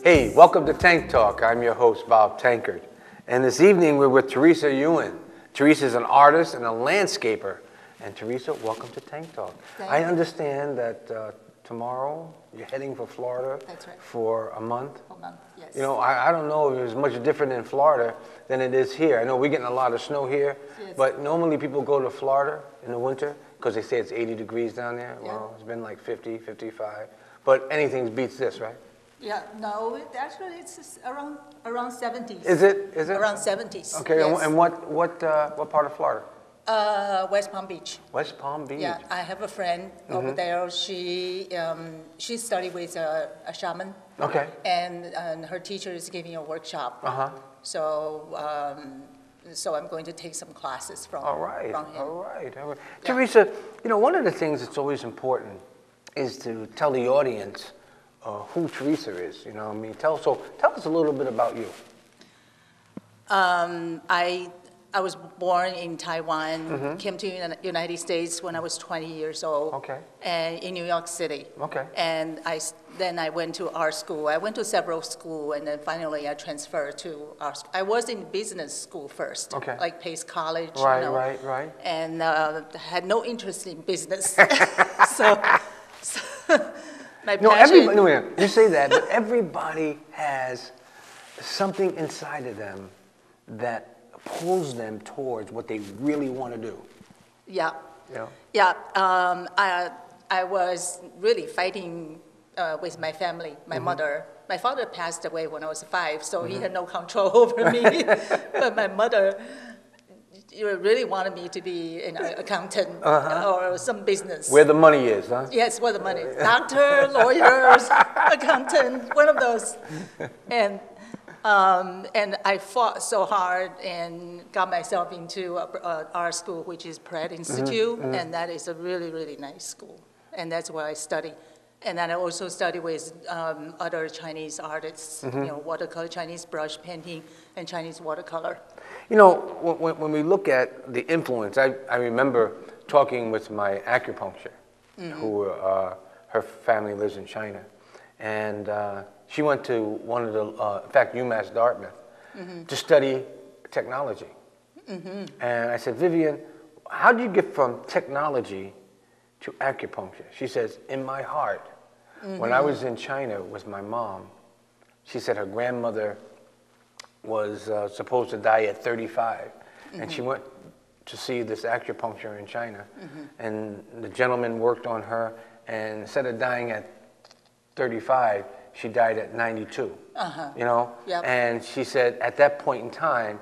Hey, welcome to Tank Talk. I'm your host, Bob Tankard. And this evening we're with Teresa Yuan. Teresa is an artist and a landscaper. And Teresa, welcome to Tank Talk. I understand that tomorrow you're heading for Florida. That's right. For a month. A month, yes. You know, I don't know if it's much different in Florida than it is here. I know we're getting a lot of snow here, yes. But normally people go to Florida in the winter because they say it's 80 degrees down there. Yeah. Well, it's been like 50, 55. But anything beats this, right? Yeah, no, it's around 70s. Is it? Is it? Around 70s. Okay, yes. and what part of Florida? West Palm Beach. West Palm Beach. Yeah, I have a friend over there. She studied with a shaman. Okay. And her teacher is giving a workshop. So so I'm going to take some classes from him. All right. Yeah. Teresa, you know, one of the things that's always important is to tell the audience who Teresa is. You know, I mean, tell us a little bit about you. I was born in Taiwan, came to the United States when I was 20 years old. Okay. And in New York City. Okay. And then I went to art school. I went to several schools, and then finally I transferred to art school. I was in business school first, okay. Like Pace College. Right. And had no interest in business. so my passion. You say that, but everybody has something inside of them that pulls them towards what they really want to do. Yeah. Yeah. Yeah. I was really fighting with my family, my mother. My father passed away when I was 5, so he had no control over me. But my mother really wanted me to be an accountant or some business. Where the money is, huh? Yes, where the money is. Doctor, lawyers, accountant, one of those. And I fought so hard and got myself into art school, which is Pratt Institute, and that is a really, really nice school. And that's where I study. And then I also study with other Chinese artists, you know, watercolor, Chinese brush painting, and Chinese watercolor. You know, when we look at the influence, I remember talking with my acupuncture, who her family lives in China, and she went to one of the, in fact, UMass Dartmouth, to study technology. And I said, Vivian, how do you get from technology to acupuncture? She says, in my heart, when I was in China with my mom, she said her grandmother was supposed to die at 35, and she went to see this acupuncture in China, and the gentleman worked on her, and instead of dying at 35, she died at 92, you know? Yep. And she said, at that point in time,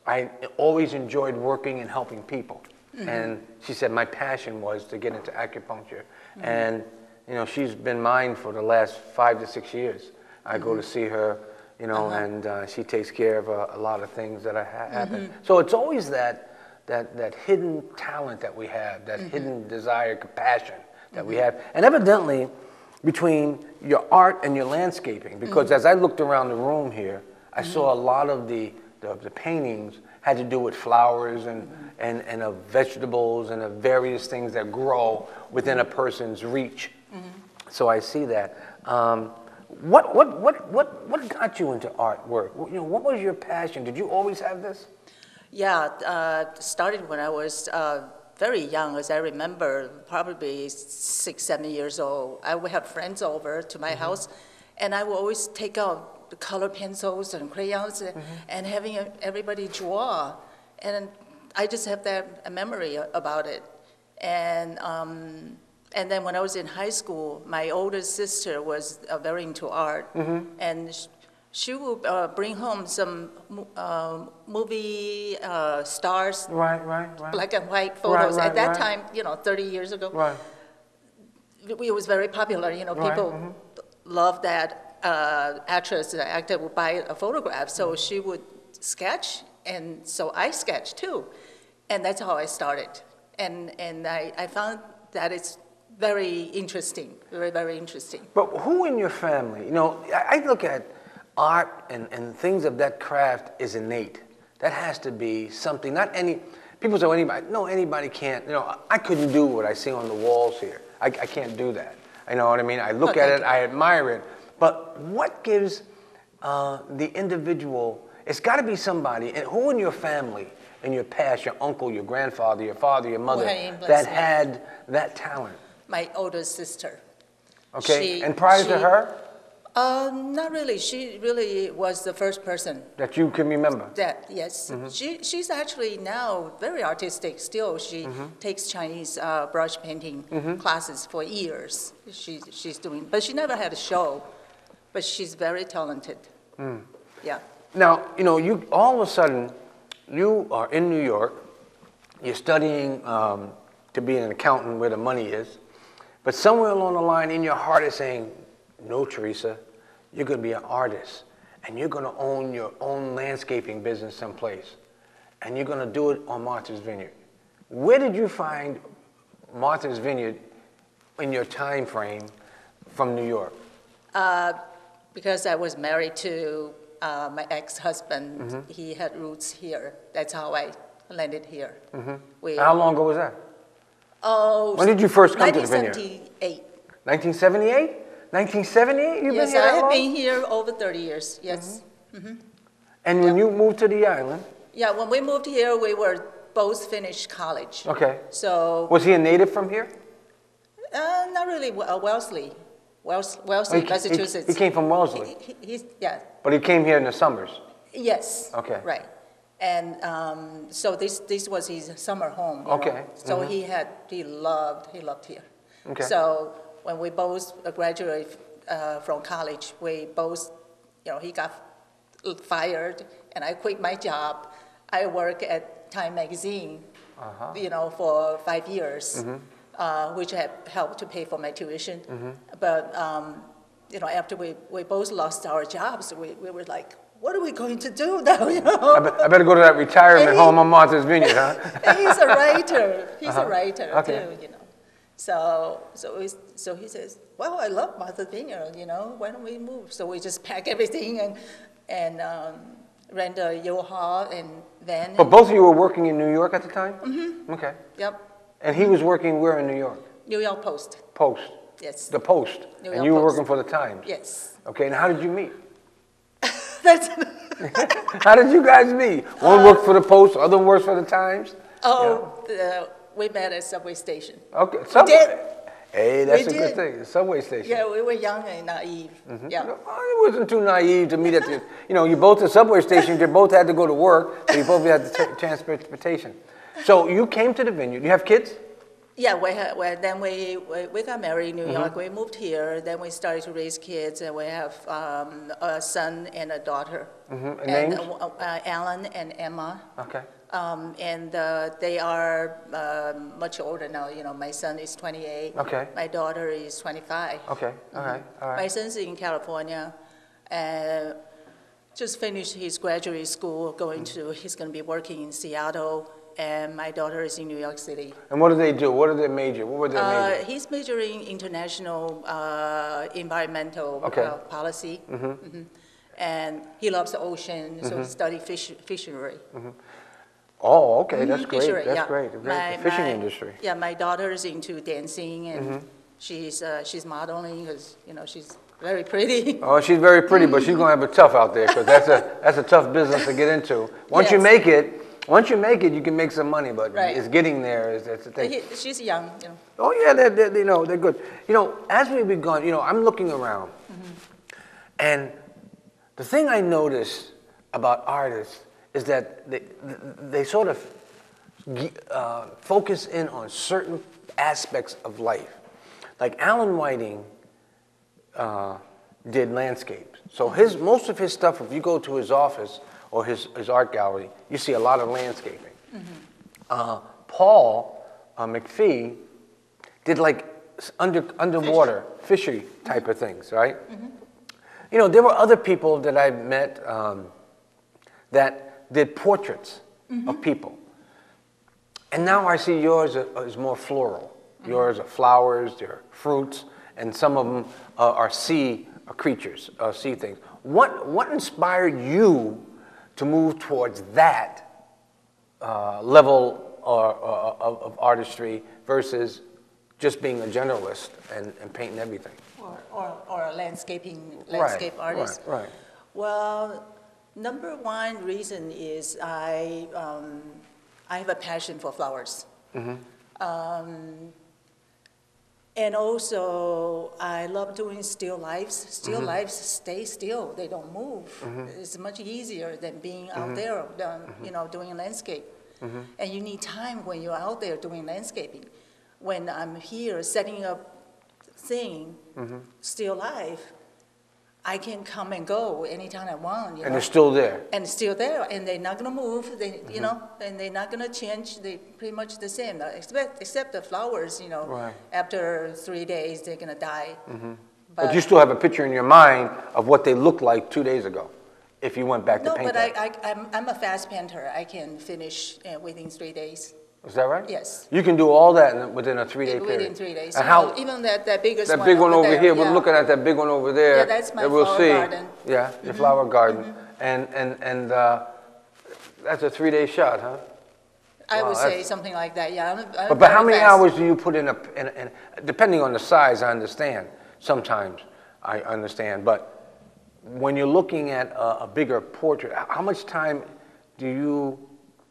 I always enjoyed working and helping people. And she said, my passion was to get into acupuncture. And, you know, she's been mine for the last 5 to 6 years. I go to see her, you know, and she takes care of a lot of things that happen. So it's always that hidden talent that we have, that hidden desire, compassion that we have. And evidently, between your art and your landscaping, because as I looked around the room here, I saw a lot of the paintings had to do with flowers and of vegetables and of various things that grow within a person's reach. So I see that. What got you into artwork? You know, what was your passion? Did you always have this? Yeah, started when I was very young, as I remember, probably 6, 7 years old. I would have friends over to my house, and I would always take out the color pencils and crayons and having everybody draw. And I just have that memory about it. And then when I was in high school, my older sister was very into art, and she would bring home some movie stars, black and white photos. At that time, you know, 30 years ago, it was very popular. You know, people loved that actress, the actor would buy a photograph, so she would sketch, and so I sketched too, and that's how I started. And I found that it's very interesting, very, very interesting. But who in your family, you know, I look at art and things of that craft is innate. That has to be something, not any, people say, well, anybody can't, you know, I couldn't do what I see on the walls here. I can't do that. You know what I mean? I look at it, I admire it, but what gives the individual, it's got to be somebody, and who in your family, in your past, your uncle, your grandfather, your father, your mother, that had that talent? My older sister. Okay, and prior to her? Not really. She really was the first person. That you can remember? That, yes. She's actually now very artistic still. She takes Chinese brush painting classes for years. She's doing, but she never had a show. But she's very talented. Yeah. Now, you know, you all of a sudden, you are in New York. You're studying to be an accountant where the money is. But somewhere along the line in your heart is saying, no, Teresa, you're going to be an artist. And you're going to own your own landscaping business someplace. And you're going to do it on Martha's Vineyard. Where did you find Martha's Vineyard in your time frame from New York? Because I was married to my ex-husband. He had roots here. That's how I landed here. How long ago was that? Oh, when did you first come to the vineyard? 1978. 1978? 1978? You've been here that long? I have been here over 30 years, yes. And when you moved to the island? Yeah, when we moved here, we were both finished college. Okay. So. Was he a native from here? Not really, Wellesley, Massachusetts. He came from Wellesley? Yeah. But he came here in the summers? Yes. Okay. Right. And so this was his summer home. Okay. So he loved here. Okay. So when we both graduated from college, we both, he got fired and I quit my job. I worked at Time Magazine, for 5 years, which had helped to pay for my tuition. But, after we both lost our jobs, we were like, what are we going to do now? I better go to that retirement home on Martha's Vineyard, huh? And he's a writer. He's a writer too, So he says, well, I love Martha's Vineyard, why don't we move? So we just pack everything and rent a U-Haul and van. But both of you were working in New York at the time? Okay. Yep. And he was working where in New York? New York Post. Post? Yes. The Post? And you were working for the Times? Yes. Okay, and how did you meet? That's How did you guys meet? One worked for the Post, other works for the Times? We met at subway station. Okay, subway. We did. Hey, that's a good thing, the subway station. Yeah, we were young and naive. Yeah. No, it wasn't too naive to meet at the, you both at subway stations, you both had to go to work, so you both had the transportation. So you came to the vineyard. You have kids? Yeah, then we got married in New York. We moved here. Then we started to raise kids, and we have a son and a daughter. And names? Alan and Emma. Okay. And they are much older now. My son is 28. Okay. My daughter is 25. Okay. All right. My son's in California, and just finished his graduate school. He's going to be working in Seattle. And my daughter is in New York City. And what do they do? What are their major? What were their majors? He's majoring international environmental policy. And he loves the ocean, so he studied fishery. Oh, okay, that's great. Fishery, that's great. The fishing industry. Yeah, my daughter is into dancing, and she's modeling because she's very pretty. Oh, she's very pretty, but she's gonna have it tough out there because that's a tough business to get into. Once you make it, you can make some money, but it's getting there. That's the thing. She's young, Oh yeah, they're good. As we've begun, I'm looking around, and the thing I notice about artists is that they sort of focus in on certain aspects of life. Like Alan Whiting did landscapes. So most of his stuff, if you go to his office or his art gallery, you see a lot of landscaping. Paul McPhee did like underwater fishery type of things, right? There were other people that I met that did portraits of people. And now I see yours is more floral. Yours are flowers, they're fruits, and some of them are sea creatures, sea things. What inspired you to move towards that level of artistry versus just being a generalist and painting everything? Or a landscape artist. Right. Well, number one reason is I have a passion for flowers. And also, I love doing still lifes. Still lifes stay still; they don't move. It's much easier than being out there, doing landscape. And you need time when you're out there doing landscaping. When I'm here setting up thing, still life, I can come and go anytime I want. And it's still there. And it's still there, and they're not going to move. And they're not going to change. They pretty much the same, except the flowers. Right. After 3 days, they're going to die. But you still have a picture in your mind of what they looked like 2 days ago, if you went back to paint but that. I'm a fast painter. I can finish within 3 days. Is that right? Yes. You can do all that within a 3-day period. Within 3 days. And how? Even that biggest one. That big one over there, here. yeah. We're looking at that big one over there. Yeah, that's my that we'll flower see. garden. Yeah, your flower garden. And that's a 3-day shot, huh? I Wow, would say something like that. Yeah. I'm But how very many fast. hours do you put in depending on the size? I understand. Sometimes I understand, but when you're looking at a bigger portrait, how much time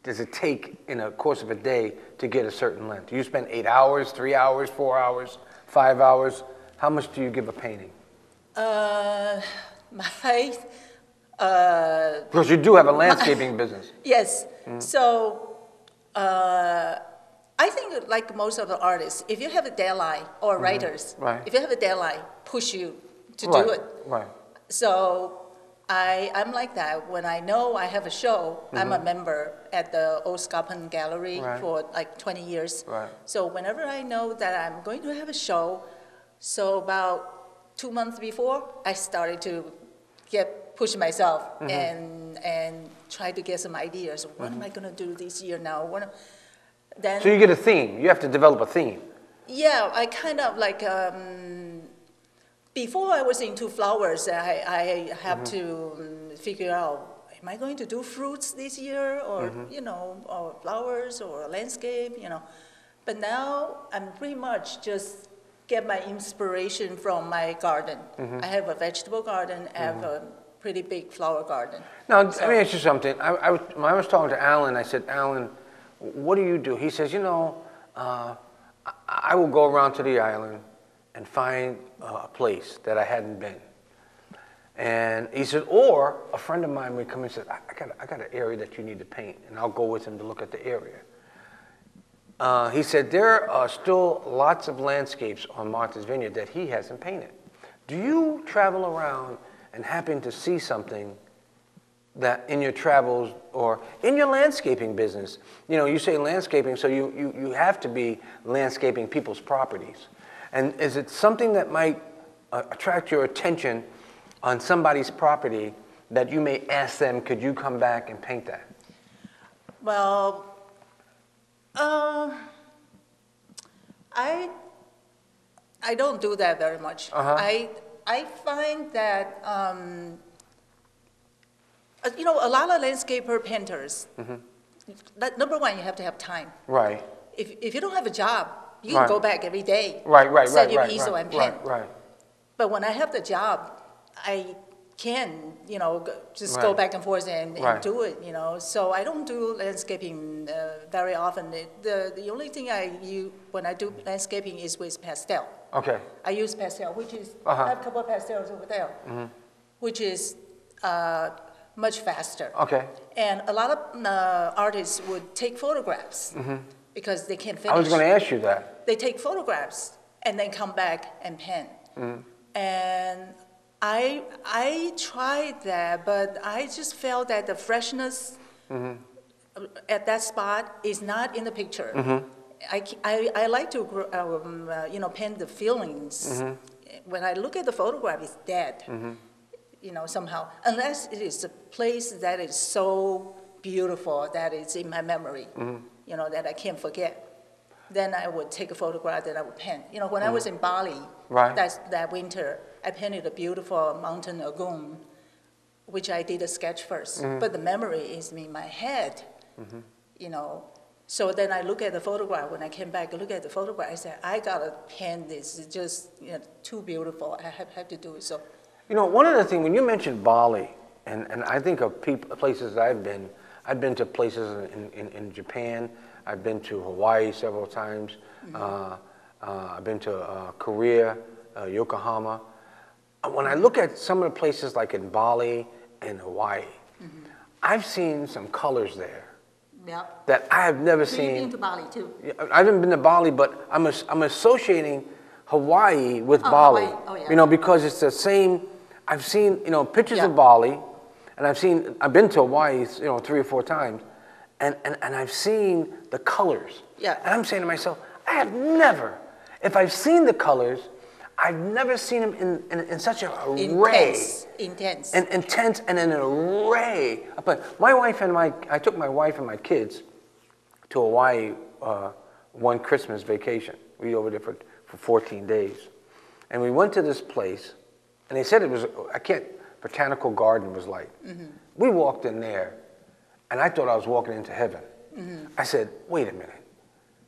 does it take in the course of a day to get a certain length? Do you spend 8 hours, 3 hours, 4 hours, 5 hours? How much do you give a painting? Because you do have a landscaping business. Yes. So I think like most of the artists, if you have a deadline, or writers, if you have a deadline, push you to do it. Right. So I'm like that. When I know I have a show, I'm a member at the Old Scarpin Gallery for like 20 years. Right. So whenever I know that I'm going to have a show, so about 2 months before, I started to push myself and try to get some ideas. What am I going to do this year now? So you get a theme. You have to develop a theme. Yeah, I kind of like, before I was into flowers, I have to figure out, am I going to do fruits this year, or, or flowers, or landscape, But now I'm pretty much just get my inspiration from my garden. I have a vegetable garden, I have a pretty big flower garden. Now, let me ask you something. When I was talking to Alan, I said, Alan, what do you do? He says, I will go around to the island and find a place that I hadn't been. And he said, or a friend of mine would come and say, I got an area that you need to paint, and I'll go with him to look at the area. He said, there are still lots of landscapes on Martha's Vineyard that he hasn't painted. Do you travel around and happen to see something that in your travels or in your landscaping business, you say landscaping, so you have to be landscaping people's properties. And is it something that might attract your attention on somebody's property that you may ask them, could you come back and paint that? Well, I don't do that very much. I find that, a lot of landscaper painters, number one, you have to have time. Right. If you don't have a job, you can go back every day. Set your easel and pen. Right. But when I have the job, I can, just go back and forth and do it, So I don't do landscaping very often. The only thing I use when I do landscaping is with pastel. Okay. I use pastel, which is, I have a couple of pastels over there, which is much faster. Okay. And a lot of artists would take photographs because they can't finish. I was going to ask you that. They take photographs and then come back and pen. And I tried that, but I just felt that the freshness at that spot is not in the picture. I like to pen the feelings. When I look at the photograph, it's dead. Somehow, unless it is a place that is so beautiful that it's in my memory, that I can't forget. Then I would take a photograph that I would pen. When I was in Bali, that winter, I painted a beautiful mountain lagoon, which I did a sketch first. But the memory is in my head, So then I look at the photograph. When I came back, I look at the photograph. I said, I gotta pen this. It's just too beautiful. I have to do it. So. One of the things, when you mentioned Bali, And I think of places I've been to places in Japan. I've been to Hawaii several times. I've been to Korea, Yokohama. When I look at some of the places like in Bali and Hawaii, I've seen some colors there that I have never seen. You've been to Bali too? I haven't been to Bali, but I'm associating Hawaii with Bali. Hawaii. Oh, yeah. You know, because it's the same. I've seen, you know, pictures of Bali, and I've been to Hawaii, you know, 3 or 4 times, and I've seen the colors. Yeah. And I'm saying to myself, I have never, if I've seen the colors, I've never seen them in such an array. Intense. And intense and an array. But my wife and I took my wife and my kids to Hawaii one Christmas vacation. We were over there for 14 days. And we went to this place, and they said it was, Botanical Garden was like. We walked in there, and I thought I was walking into heaven. I said, wait a minute.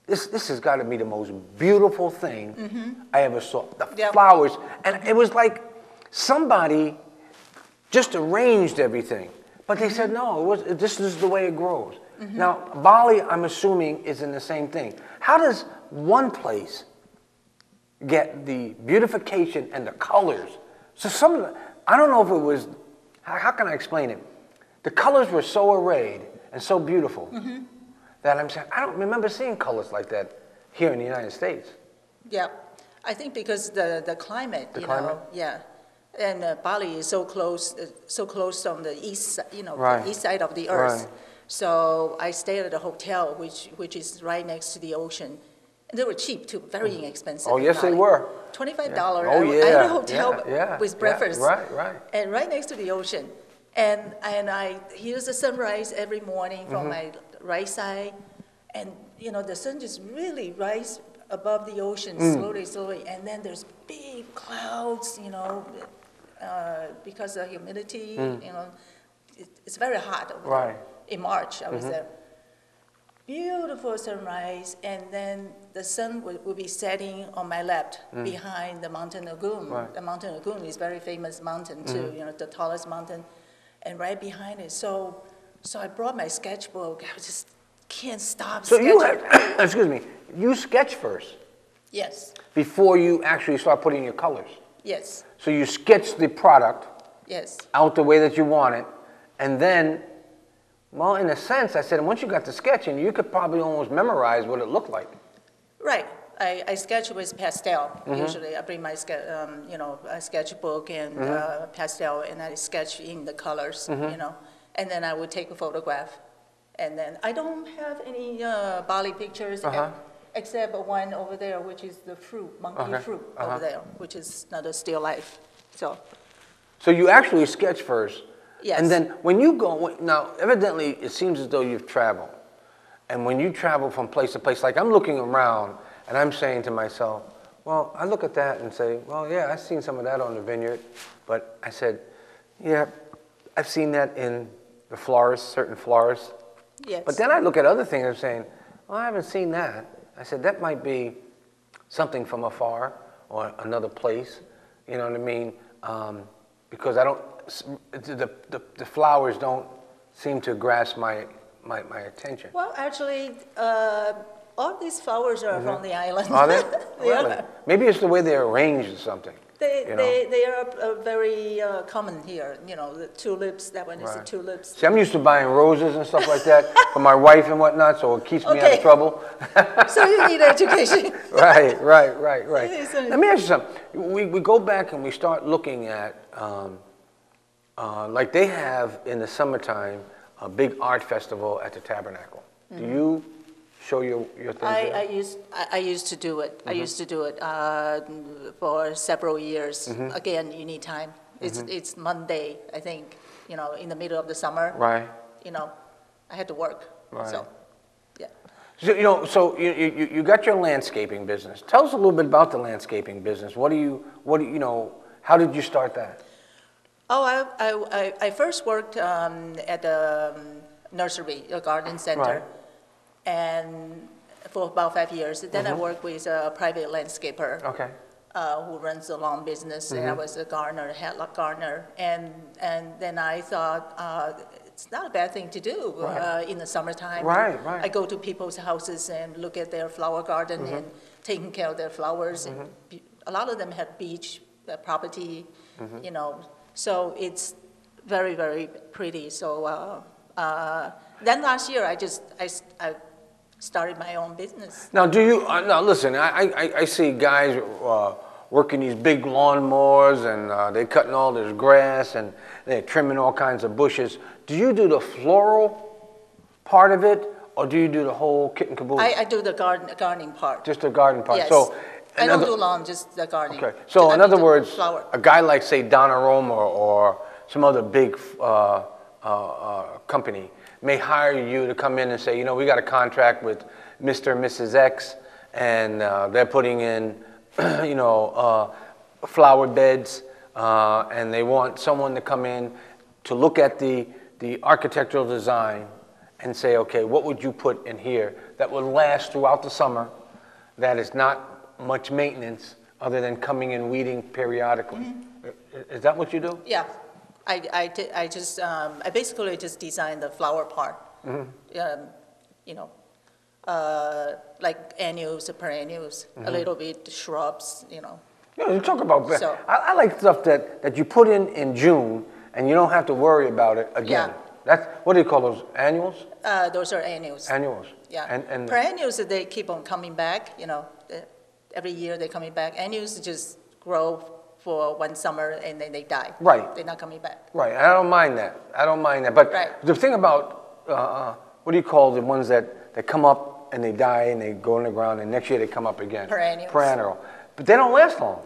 This has got to be the most beautiful thing I ever saw. The flowers, and it was like somebody just arranged everything. But they said, no, this is the way it grows. Now, Bali, I'm assuming, is in the same thing. How does one place get the beautification and the colors? So some of the, I don't know if it was, how can I explain it? The colors were so arrayed and so beautiful. That I'm saying, I don't remember seeing colors like that here in the United States. Yeah, I think because the climate, you know, and Bali is so close on the east, you know, the east side of the earth. So I stayed at a hotel which is right next to the ocean, and they were cheap too, very inexpensive. Oh yes, they were. $25. Oh yeah. I had a hotel with breakfast. Right. And right next to the ocean, and I here's the sunrise every morning from my right side, and you know the sun just really rises above the ocean slowly, and then there's big clouds, you know, because of humidity, you know, it's very hot over there. In March, I was there. Beautiful sunrise, and then the sun will be setting on my left behind the mountain lagoon. The mountain lagoon is a very famous mountain too, you know, the tallest mountain, and right behind it. So I brought my sketchbook. I just can't stop sketching. You have, excuse me, you sketch first? Yes. Before you actually start putting your colors? Yes. So you sketch the product out the way that you want it, and then, well, in a sense, I said, once you got the sketching, you could probably almost memorize what it looked like. Right. I sketch with pastel. Usually I bring my you know, a sketchbook and pastel, and I sketch in the colors, you know. And then I would take a photograph. And then I don't have any Bali pictures except one over there, which is the fruit, monkey fruit over there, which is not a still life. So you actually sketch first. Yes. And then when you go, now evidently it seems as though you've traveled. And when you travel from place to place, like I'm looking around and I'm saying to myself, well, I look at that and say, well, yeah, I've seen some of that on the vineyard. But I said, yeah, I've seen that in the florists, certain florists. Yes. But then I look at other things and I'm saying, well, I haven't seen that. I said, that might be something from afar or another place, you know what I mean? Because I don't, the flowers don't seem to grasp my attention. Well, actually, all these flowers are from the island. Are they? Really? Maybe it's the way they're arranged or something. They are very common here. You know, the tulips, that one is the tulips. See, I'm used to buying roses and stuff like that for my wife and whatnot, so it keeps me out of trouble. So you need education. Right. Let me ask you something. We go back and we start looking at, like they have in the summertime, a big art festival at the Tabernacle. Do you show your things there? I used to do it. I used to do it for several years. Again, you need time. It's Monday, I think, you know, in the middle of the summer. Right. You know, I had to work. Right. So, yeah. So, you know, so you got your landscaping business. Tell us a little bit about the landscaping business. How did you start that? Oh, I first worked at the nursery, a garden center. And for about 5 years. Then I worked with a private landscaper. Okay. who runs the lawn business, and I was a gardener, head gardener, and then I thought it's not a bad thing to do in the summertime. Right, right. I go to people's houses and look at their flower garden and taking care of their flowers. And a lot of them have beach property, you know, so it's very, very pretty. So then last year I started my own business. Now, do you, now listen, I see guys working these big lawnmowers and they're cutting all this grass and they're trimming all kinds of bushes. Do you do the floral part of it, or do you do the whole kit and caboodle? I do the gardening part. Just the garden part. Yes. So, I don't do lawn, just the gardening. Okay. So in other words, flower. a guy like, say, Donna Roma or some other big company may hire you to come in and say, you know, we got a contract with Mr. and Mrs. X, and they're putting in, you know, flower beds, and they want someone to come in to look at the architectural design and say, okay, what would you put in here that would last throughout the summer, that is not much maintenance other than coming and weeding periodically? Is that what you do? Yeah. I basically just designed the flower part. You know, like annuals, perennials, a little bit shrubs, you know. Yeah, you talk about, So, I like stuff that you put in June and you don't have to worry about it again. Yeah. That's, what do you call those, annuals? those are annuals. Annuals. Yeah. And perennials, they keep on coming back, you know. Every year they're coming back. Annuals just grow for one summer and then they die. Right. They're not coming back. Right, I don't mind that. I don't mind that. But Right. the thing about, what do you call the ones that come up and they die and they go in the ground and next year they come up again? Perennials. Perennial. But they don't last long.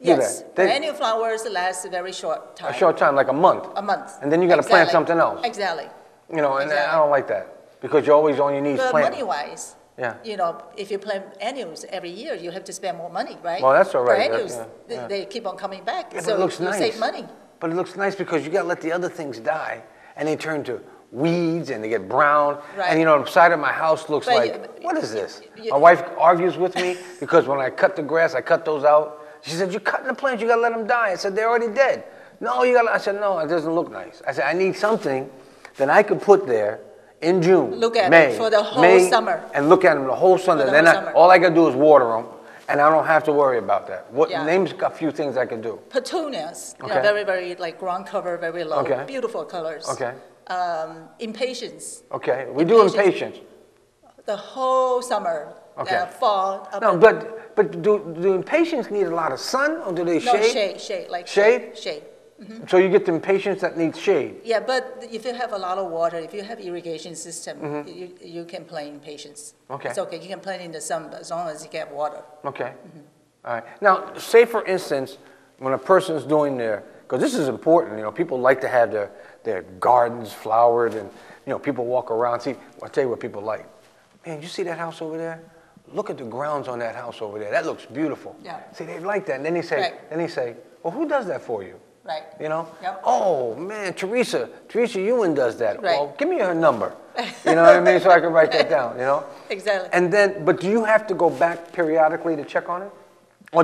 do Yes. they? Perennial flowers last a very short time. A short time, like a month. A month. And then you got to plant Exactly. something else. Exactly. You know, and Exactly. I don't like that because you're always on your knees But planting. money-wise, Yeah. you know, if you plant annuals every year, you have to spend more money, right? Well, that's all right. Perennials, Yeah. they keep on coming back, Yeah, but so it looks you nice. save money. But it looks nice because you got to let the other things die, and they turn to weeds and they get brown. Right. And you know, the side of my house looks But like, what is this? you- My wife argues with me because when I cut the grass, I cut those out. She said, "You're cutting the plants. You got to let them die." I said, "They're already dead." No, you got. I said, "No, it doesn't look nice." I said, "I need something that I could put there in June, Look at May, it for the whole May, summer. and look at them the whole summer. the Then whole summer. all I got to do is water them, and I don't have to worry about that." What Yeah. names a few things I can do? Petunias, you know, Okay. very, very like ground cover, very low, Okay. beautiful colors. Okay. Impatiens, Okay, we do Impatiens. impatience. the whole summer, Okay. fall. Up No, and- but do impatiens need a lot of sun or do they no, shade? shade, like Shade? Shade. So you get the impatiens that need shade. Yeah, but if you have a lot of water, if you have irrigation system, you can plant impatiens. Okay. It's okay, you can plant in the sun as long as you get water. Okay. All right. Now, say for instance, when a person's doing their, because this is important, you know, people like to have their gardens flowered and, you know, people walk around. See, I'll tell you what people like. Man, you see that house over there? Look at the grounds on that house over there. That looks beautiful. Yeah. See, they like that. And then they say, Right. well, who does that for you? Right. You know? Yep. Oh, man, Teresa Yuan does that. Right. Well, give me her number. You know what I mean? So I can write that down, you know? Exactly. And then, but do you have to go back periodically to check on it? Or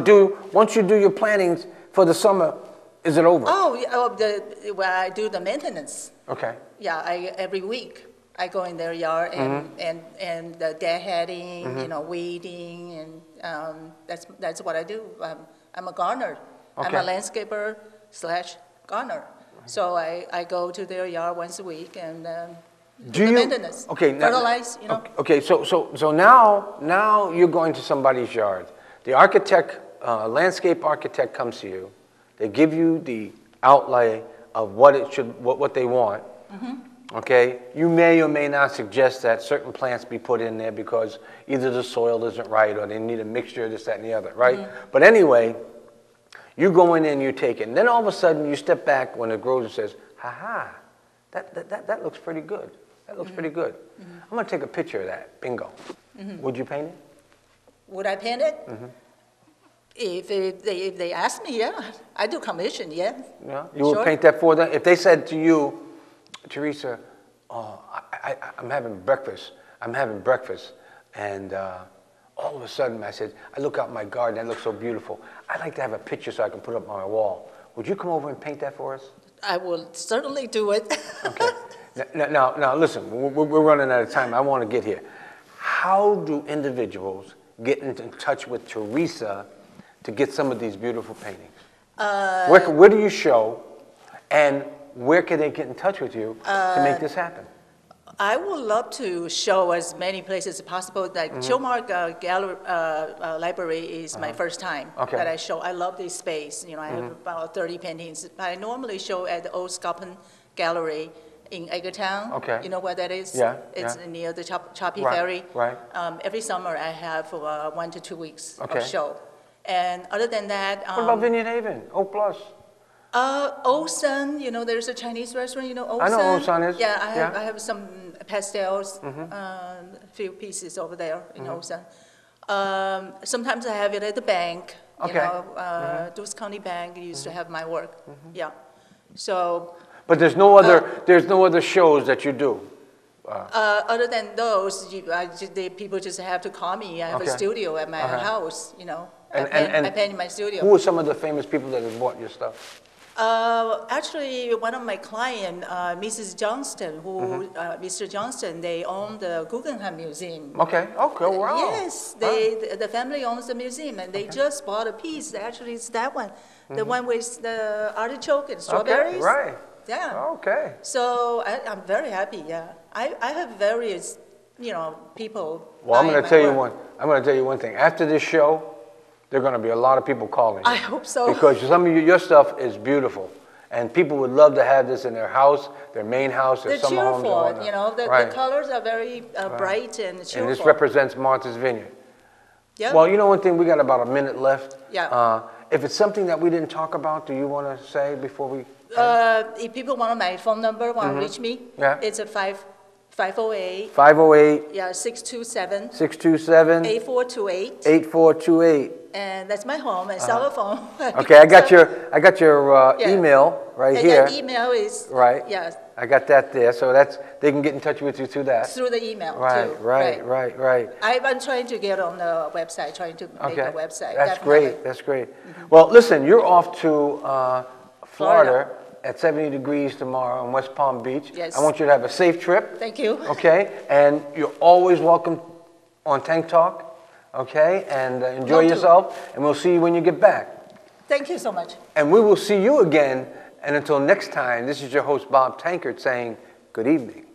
once you do your plantings for the summer, is it over? Oh, yeah, well, I do the maintenance. Okay. Yeah, every week I go in their yard and the deadheading, you know, weeding, and that's what I do. I'm a gardener. Okay. I'm a landscaper / gardener. So I go to their yard once a week and do the maintenance. Okay. Now, fertilize, you know. Okay. So now you're going to somebody's yard. The architect, landscape architect, comes to you. They give you the outlay of what they want. Okay, you may or may not suggest that certain plants be put in there because either the soil isn't right or they need a mixture of this, that, and the other, right? But anyway, you go in there and you take it. And then all of a sudden you step back when it grows and says, ha, that looks pretty good. That looks pretty good. I'm going to take a picture of that. Bingo. Would you paint it? Would I paint it? If they ask me, yeah. I do commission, yeah. Yeah? You would Sure. paint that for them? If they said to you, Teresa, I'm having breakfast, and all of a sudden I said, I look out my garden, that looks so beautiful. I'd like to have a picture so I can put up on my wall. Would you come over and paint that for us? I will certainly do it. Okay. Now, listen, we're running out of time. I want to get here. How do individuals get in touch with Teresa to get some of these beautiful paintings? Where do you show, and where can they get in touch with you to make this happen? I would love to show as many places as possible. Like Chilmark Gallery Library is my first time that I show. I love this space. You know, I have about 30 paintings. I normally show at the Old Sculpin Gallery in Eggertown. Okay. You know where that is? Yeah. It's near the Choppy Right, Ferry. right. Every summer I have 1 to 2 weeks Okay. of show. And other than that, What about Vineyard Haven? O Plus? Osun, you know, there's a Chinese restaurant, you know, Osun. I know Osun is. Yeah, Yeah. I have some pastels, a few pieces over there in Osun. Sometimes I have it at the bank, you Okay. know, Deuce County Bank used to have my work, yeah. So, But there's no other shows that you do. other than those, people just have to call me. I have a Okay. studio at my house, you know. I paint in my studio. Who are some of the famous people that have bought your stuff? Actually, one of my clients, Mrs. Johnston, Mr. Johnston, they own the Guggenheim Museum. Okay, wow. Yes, the family owns the museum, and they just bought a piece. Actually, it's that one, the one with the artichoke and strawberries. Okay, right. Yeah. Okay. So I'm very happy. Yeah, I have various, you know, people. Well, I'm buying going my to tell you work. I'm going to tell you one thing. After this show, there are going to be a lot of people calling you. I hope so. Because some of your stuff is beautiful. And people would love to have this in their house, their main house, their They're summer homes. and cheerful, whatnot. you know. The Right. colors are very bright and cheerful. And this represents Martha's Vineyard. Yep. Well, you know one thing, we got about a minute left. Yeah. If it's something that we didn't talk about, do you want to say before we? If people want my phone number, want to reach me, Yeah. it's a 508, 508 yeah, 627 627 8428, 8428. and that's my home and cell phone. Okay, I got your Yeah. email right And here. that email is Right. yes, I got that there, so they can get in touch with you through that. through the email Right, too. right. I'm trying to get on the website, trying to make Okay, a website. that's definitely. great. That's great. Well, listen, you're off to Florida at 70 degrees tomorrow in West Palm Beach. Yes. I want you to have a safe trip. Thank you. Okay, and you're always welcome on Tank Talk. Okay, and enjoy Will do. yourself, and we'll see you when you get back. Thank you so much. And we will see you again. And until next time, this is your host, Bob Tankard, saying good evening.